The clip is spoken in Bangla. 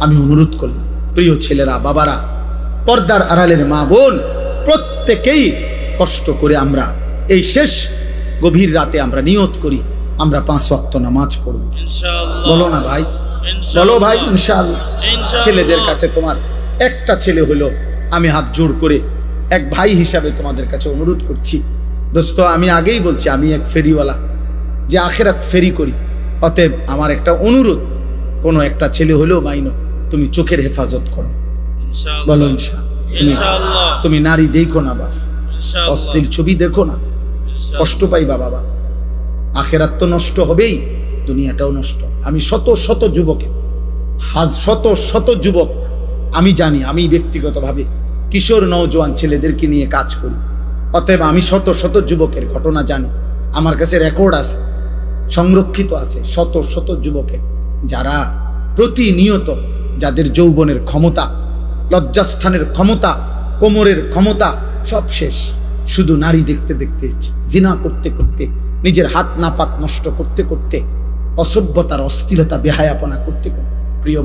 আমি অনুরোধ করলাম, প্রিয় ছেলেরা, বাবারা, পর্দার আড়ালের মা বোন, প্রত্যেকেই কষ্ট করে আমরা এই শেষ গভীর রাতে আমরা নিয়ত করি আমরা 5 ওয়াক্ত নামাজ পড়ব। বলো না ভাই, বলো ভাই ইনশাআল্লাহ। ছেলেদের কাছে তোমার একটা ছেলে হলো, আমি হাত জোর করে এক ভাই হিসাবে তোমাদের কাছে অনুরোধ করছি, দোস্ত, আমি আগেই বলছি আমি এক ফেরিওয়ালা, যে আখেরাত ফেরি করি। অতএব আমার একটা অনুরোধ, কোনো একটা ছেলে হলেও মাইনো, তুমি চোখের হেফাজত করো। বলো ইনশাআল্লাহ। তুমি নারী দেখো না বাপ, অশ্লীল ছবি দেখো না, কষ্ট পাইবা বাবা। আখেরাত তো নষ্ট হবেই, দুনিয়াটাও নষ্ট। আমি শত শত যুবক আমি জানি, আমি ব্যক্তিগতভাবে কিশোর নওজোয়ান ছেলেদেরকে নিয়ে কাজ করি। অতএব আমি শত শত যুবকের ঘটনা জানি, আমার কাছে রেকর্ড আছে, সংরক্ষিত আছে, শত শত যুবকের, যারা প্রতিনিয়ত, যাদের যৌবনের ক্ষমতা, লজ্জাস্থানের ক্ষমতা, কোমরের ক্ষমতা সব শেষ, শুধু নারী দেখতে দেখতে, জিনা করতে করতে, নিজের হাত নাপাত নষ্ট করতে করতে, অসভ্যতার অস্থিরতা বেহায়াপনা করতে করতে। প্রিয়